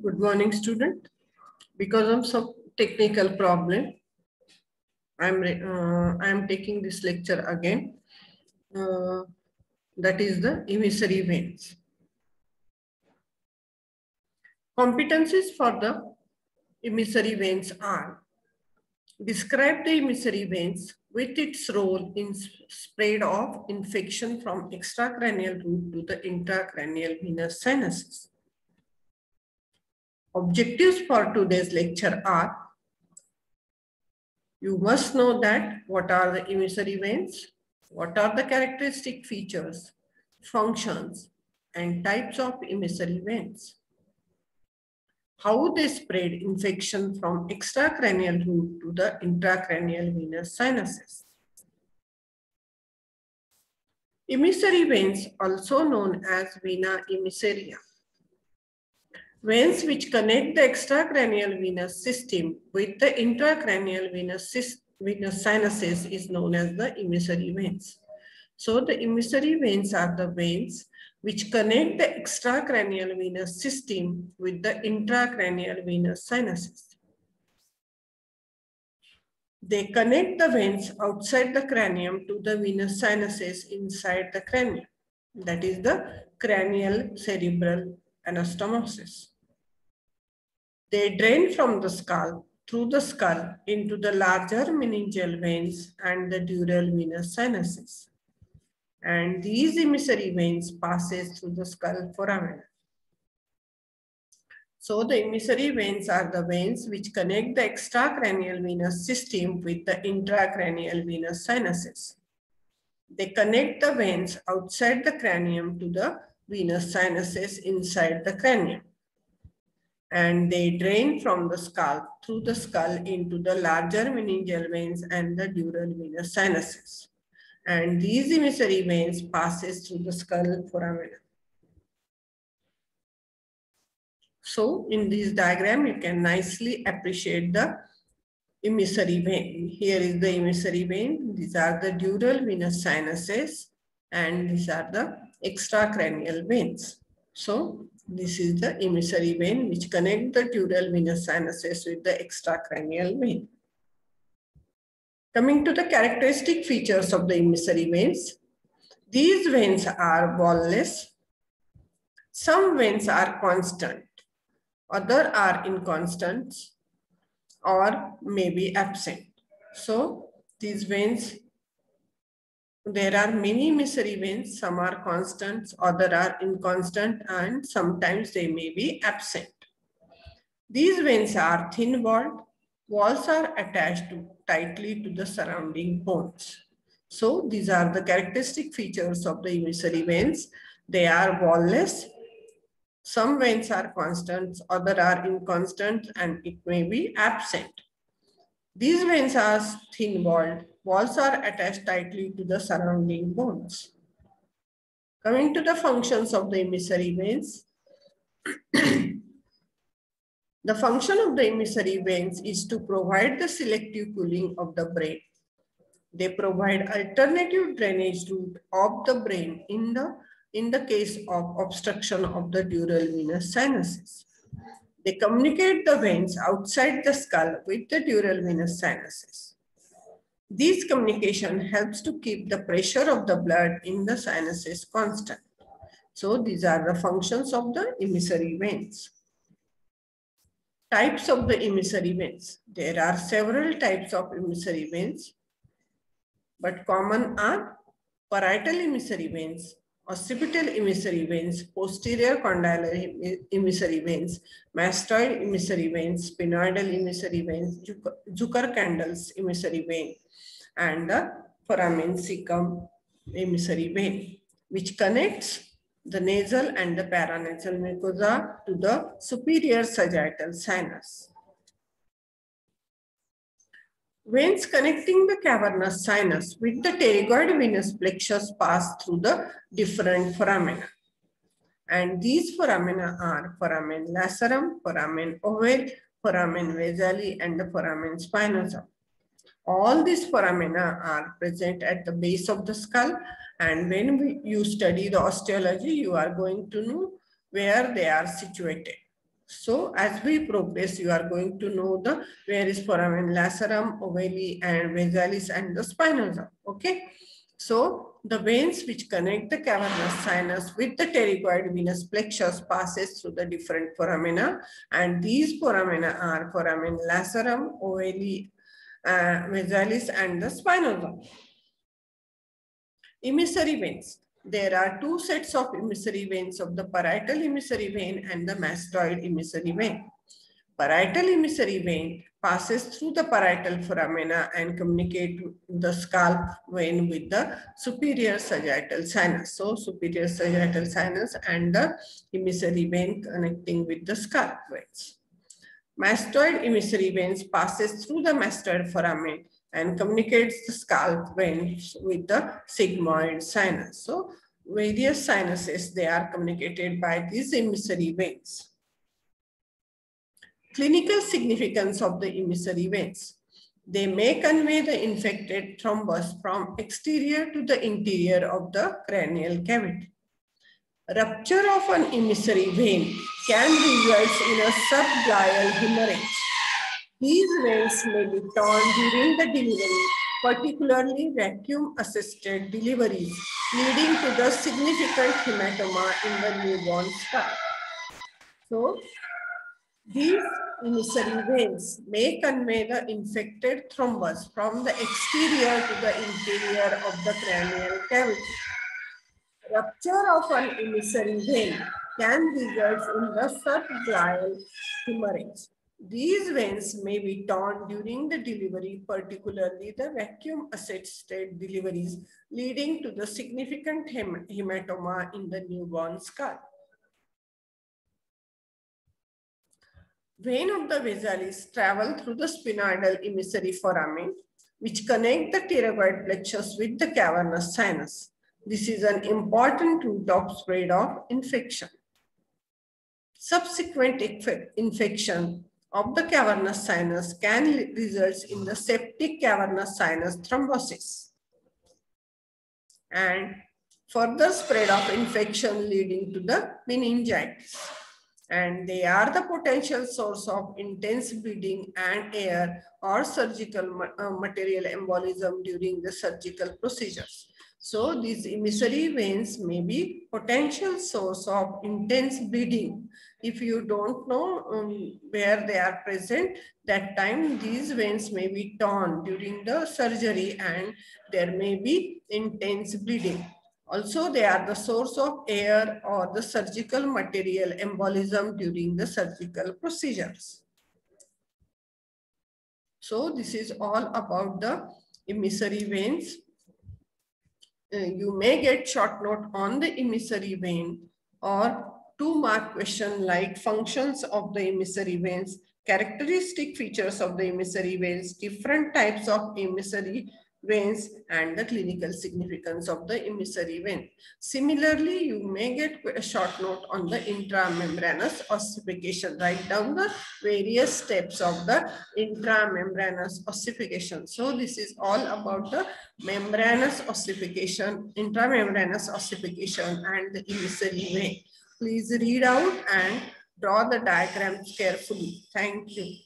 Good morning, student. Because of some technical problem, I'm taking this lecture again. That is the emissary veins. Competencies for the emissary veins are: describe the emissary veins with its role in spread of infection from extracranial route to the intracranial venous sinuses. Objectives for today's lecture are: you must know that what are the emissary veins, what are the characteristic features, functions, and types of emissary veins, how they spread infection from extracranial route to the intracranial venous sinuses. Emissary veins, also known as vena emissaria. Veins which connect the extracranial venous system with the intracranial venous sinuses is known as the emissary veins. So the emissary veins are the veins which connect the extracranial venous system with the intracranial venous sinuses. They connect the veins outside the cranium to the venous sinuses inside the cranium. That is the cranial cerebral anastomosis. They drain from the skull through the skull into the larger meningeal veins and the dural venous sinuses. And these emissary veins passes through the skull foramina. So the emissary veins are the veins which connect the extracranial venous system with the intracranial venous sinuses. They connect the veins outside the cranium to the venous sinuses inside the cranium. And they drain from the skull through the skull into the larger meningeal veins and the dural venous sinuses. And these emissary veins passes through the skull foramina. So in this diagram, you can nicely appreciate the emissary vein. Here is the emissary vein. These are the dural venous sinuses and these are the extracranial veins. So this is the emissary vein which connect the dural venous sinuses with the extracranial vein. Coming to the characteristic features of the emissary veins, these veins are wall-less. Some veins are constant, other are inconstant or maybe absent. So these veins, there are many emissary veins, some are constant, other are inconstant, and sometimes they may be absent. These veins are thin-walled. Walls are attached tightly to the surrounding bones. So these are the characteristic features of the emissary veins. They are wall-less. Some veins are constant, other are inconstant, and it may be absent. These veins are thin-walled. Walls are attached tightly to the surrounding bones. Coming to the functions of the emissary veins, the function of the emissary veins is to provide the selective cooling of the brain. They provide alternative drainage route of the brain in the case of obstruction of the dural venous sinuses. They communicate the veins outside the skull with the dural venous sinuses. This communication helps to keep the pressure of the blood in the sinuses constant. So these are the functions of the emissary veins. Types of the emissary veins. There are several types of emissary veins, but common are parietal emissary veins, occipital emissary veins, posterior condylar emissary veins, mastoid emissary veins, sphenoidal emissary veins, Zucker-Candles emissary vein, and the foramen cecum emissary vein, which connects the nasal and the paranasal mucosa to the superior sagittal sinus. Veins connecting the cavernous sinus with the pterygoid venous plexus pass through the different foramina. And these foramina are foramen lacerum, foramen ovale, foramen vesali, and the foramen spinosum. All these foramina are present at the base of the skull, and when you study the osteology, you are going to know where they are situated. So as we progress, you are going to know the where is foramen lacerum, ovale, and vasalis, and the spinosum. Okay. So the veins which connect the cavernous sinus with the pterygoid venous plexus passes through the different foramina, and these foramina are foramen lacerum, ovale, vasalis, and the spinosum. Emissary veins. There are two sets of emissary veins of the parietal emissary vein and the mastoid emissary vein. Parietal emissary vein passes through the parietal foramina and communicate the scalp vein with the superior sagittal sinus. So superior sagittal sinus and the emissary vein connecting with the scalp veins. Mastoid emissary veins passes through the mastoid foramen and communicates the scalp veins with the sigmoid sinus. So various sinuses, they are communicated by these emissary veins. Clinical significance of the emissary veins. They may convey the infected thrombus from exterior to the interior of the cranial cavity. Rupture of an emissary vein can result in a subglial hemorrhage. These veins may be torn during the delivery, particularly vacuum-assisted deliveries, leading to the significant hematoma in the newborn skull. So, these emissary veins may convey the infected thrombus from the exterior to the interior of the cranial cavity. Rupture of an emissary vein can result in the subglial hemorrhage. These veins may be torn during the delivery, particularly the vacuum-assisted deliveries, leading to the significant hematoma in the newborn skull. Vein of the vasalis travel through the sphenoidal emissary foramen, which connect the pterygoid plexus with the cavernous sinus. This is an important route of spread of infection. Subsequent infection of the cavernous sinus can result in the septic cavernous sinus thrombosis and further spread of infection leading to the meningitis. And they are the potential source of intense bleeding and air or surgical material embolism during the surgical procedures. So these emissary veins may be potential source of intense bleeding. If you don't know where they are present, that time these veins may be torn during the surgery and there may be intense bleeding. Also, they are the source of air or the surgical material embolism during the surgical procedures. So this is all about the emissary veins. You may get short note on the emissary vein or 2-mark question like functions of the emissary veins, characteristic features of the emissary veins, different types of emissary veins, and the clinical significance of the emissary vein. Similarly, you may get a short note on the intramembranous ossification. Write down the various steps of the intramembranous ossification. So this is all about the membranous ossification, intramembranous ossification, and the emissary vein. Please read out and draw the diagrams carefully. Thank you.